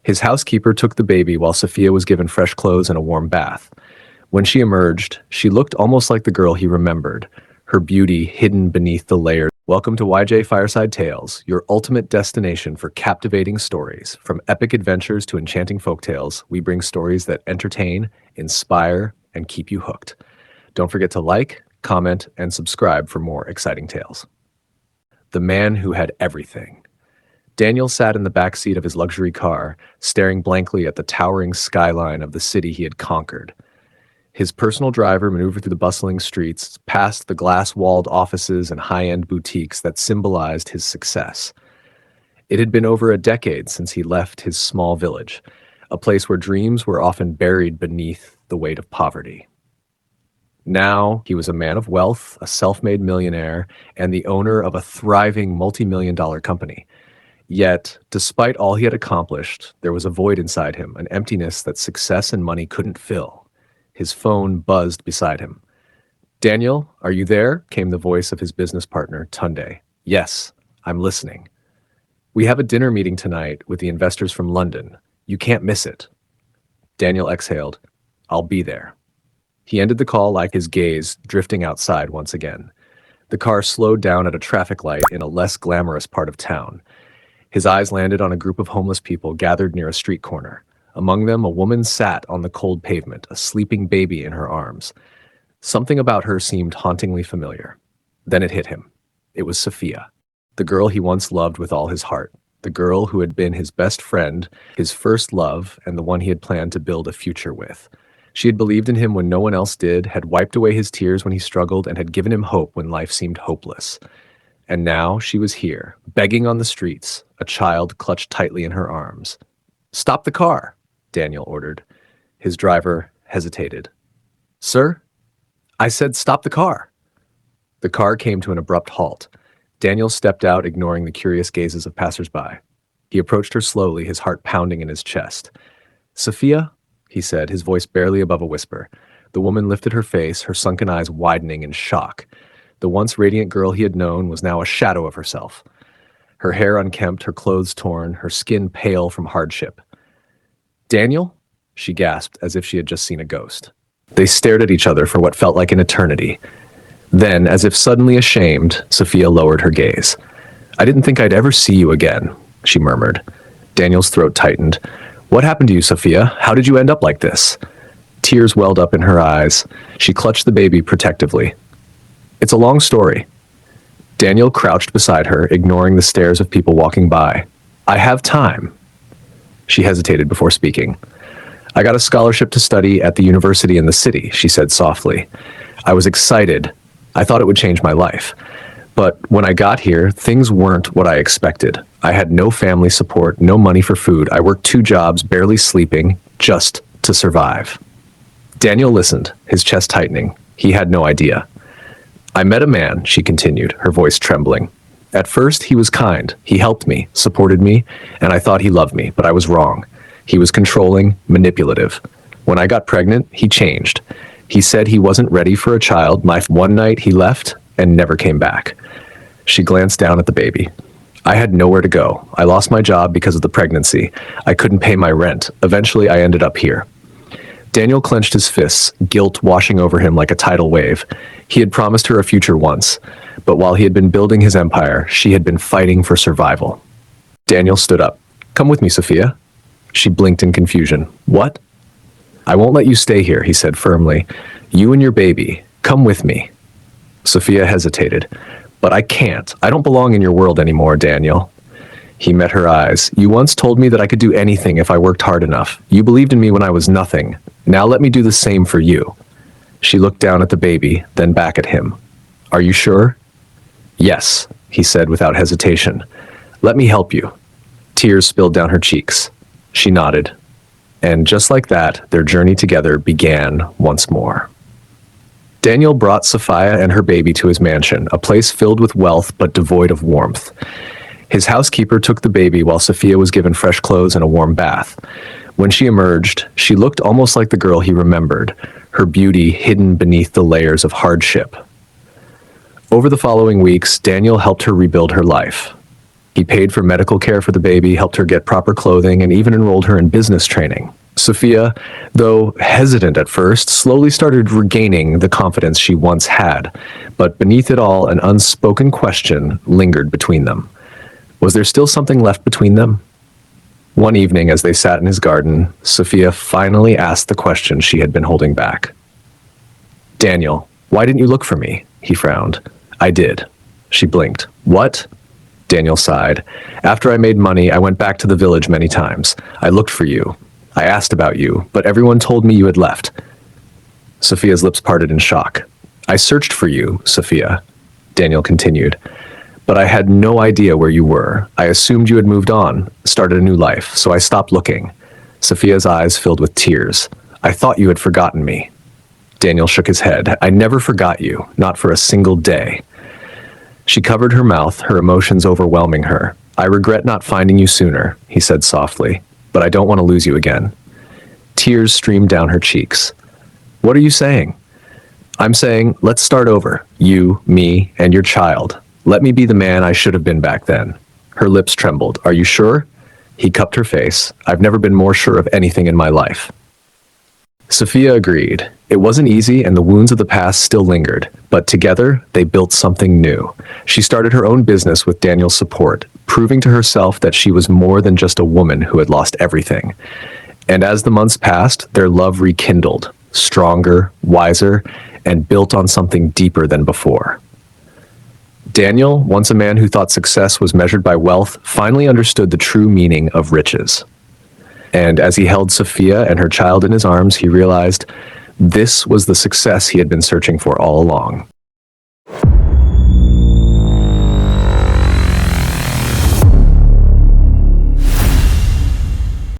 His housekeeper took the baby while Sophia was given fresh clothes and a warm bath. When she emerged, she looked almost like the girl he remembered, her beauty hidden beneath the layers. Welcome to YJ Fireside Tales, your ultimate destination for captivating stories. From epic adventures to enchanting folktales, we bring stories that entertain, inspire, and keep you hooked. Don't forget to like, comment, and subscribe for more exciting tales. The man who had everything. Daniel sat in the back seat of his luxury car, staring blankly at the towering skyline of the city he had conquered. His personal driver maneuvered through the bustling streets, past the glass-walled offices and high-end boutiques that symbolized his success. It had been over a decade since he left his small village, a place where dreams were often buried beneath the weight of poverty. Now, he was a man of wealth, a self-made millionaire, and the owner of a thriving multi-million-dollar company. Yet, despite all he had accomplished, there was a void inside him, an emptiness that success and money couldn't fill. His phone buzzed beside him. "Daniel, are you there?" came the voice of his business partner, Tunde. "Yes, I'm listening." "We have a dinner meeting tonight with the investors from London. You can't miss it." Daniel exhaled. "I'll be there." He ended the call, like his gaze drifting outside once again. The car slowed down at a traffic light in a less glamorous part of town. His eyes landed on a group of homeless people gathered near a street corner. Among them, a woman sat on the cold pavement, a sleeping baby in her arms. Something about her seemed hauntingly familiar. Then it hit him. It was Sophia, the girl he once loved with all his heart, the girl who had been his best friend, his first love, and the one he had planned to build a future with. She had believed in him when no one else did, had wiped away his tears when he struggled, and had given him hope when life seemed hopeless. And now she was here, begging on the streets, a child clutched tightly in her arms. "Stop the car," Daniel ordered. His driver hesitated. "Sir? I said stop the car." The car came to an abrupt halt. Daniel stepped out, ignoring the curious gazes of passersby. He approached her slowly, his heart pounding in his chest. "Sophia?" he said, his voice barely above a whisper. The woman lifted her face, her sunken eyes widening in shock. The once radiant girl he had known was now a shadow of herself. Her hair unkempt, her clothes torn, her skin pale from hardship. "Daniel?" she gasped, as if she had just seen a ghost. They stared at each other for what felt like an eternity. Then, as if suddenly ashamed, Sophia lowered her gaze. "I didn't think I'd ever see you again," she murmured. Daniel's throat tightened. "What happened to you, Sophia? How did you end up like this?" Tears welled up in her eyes. She clutched the baby protectively. "It's a long story." Daniel crouched beside her, ignoring the stares of people walking by. "I have time." She hesitated before speaking. "I got a scholarship to study at the university in the city," she said softly. "I was excited. I thought it would change my life. But when I got here, things weren't what I expected. I had no family support, no money for food. I worked 2 jobs, barely sleeping, just to survive." Daniel listened, his chest tightening. He had no idea. "I met a man," she continued, her voice trembling. "At first, he was kind. He helped me, supported me, and I thought he loved me, but I was wrong. He was controlling, manipulative. When I got pregnant, he changed. He said he wasn't ready for a child. One night, he left and never came back." She glanced down at the baby. "I had nowhere to go. I lost my job because of the pregnancy. I couldn't pay my rent. Eventually, I ended up here." Daniel clenched his fists, guilt washing over him like a tidal wave. He had promised her a future once, but while he had been building his empire, she had been fighting for survival. Daniel stood up. "Come with me, Sophia." She blinked in confusion. "What?" "I won't let you stay here," he said firmly. "You and your baby. Come with me." Sophia hesitated. "But I can't. I don't belong in your world anymore, Daniel." He met her eyes. "You once told me that I could do anything if I worked hard enough. You believed in me when I was nothing. Now let me do the same for you." She looked down at the baby, then back at him. "Are you sure?" "Yes," he said without hesitation. "Let me help you." Tears spilled down her cheeks. She nodded. And just like that, their journey together began once more. Daniel brought Sophia and her baby to his mansion, a place filled with wealth but devoid of warmth. His housekeeper took the baby while Sophia was given fresh clothes and a warm bath. When she emerged, she looked almost like the girl he remembered, her beauty hidden beneath the layers of hardship. Over the following weeks, Daniel helped her rebuild her life. He paid for medical care for the baby, helped her get proper clothing, and even enrolled her in business training. Sophia, though hesitant at first, slowly started regaining the confidence she once had, but beneath it all, an unspoken question lingered between them. Was there still something left between them? One evening, as they sat in his garden, Sophia finally asked the question she had been holding back. "Daniel, why didn't you look for me?" He frowned. "I did." She blinked. "What?" Daniel sighed. "After I made money, I went back to the village many times. I looked for you. I asked about you, but everyone told me you had left." Sophia's lips parted in shock. "I searched for you, Sophia," Daniel continued, "but I had no idea where you were. I assumed you had moved on, started a new life, so I stopped looking." Sophia's eyes filled with tears. "I thought you had forgotten me." Daniel shook his head. "I never forgot you, not for a single day." She covered her mouth, her emotions overwhelming her. "I regret not finding you sooner," he said softly, "but I don't want to lose you again." Tears streamed down her cheeks. "What are you saying?" "I'm saying, let's start over. You, me, and your child. Let me be the man I should have been back then." Her lips trembled. "Are you sure?" He cupped her face. "I've never been more sure of anything in my life." Sophia agreed. It wasn't easy, and the wounds of the past still lingered, but together they built something new. She started her own business with Daniel's support, proving to herself that she was more than just a woman who had lost everything. And as the months passed, their love rekindled, stronger, wiser, and built on something deeper than before. Daniel, once a man who thought success was measured by wealth, finally understood the true meaning of riches. And as he held Sophia and her child in his arms, he realized this was the success he had been searching for all along.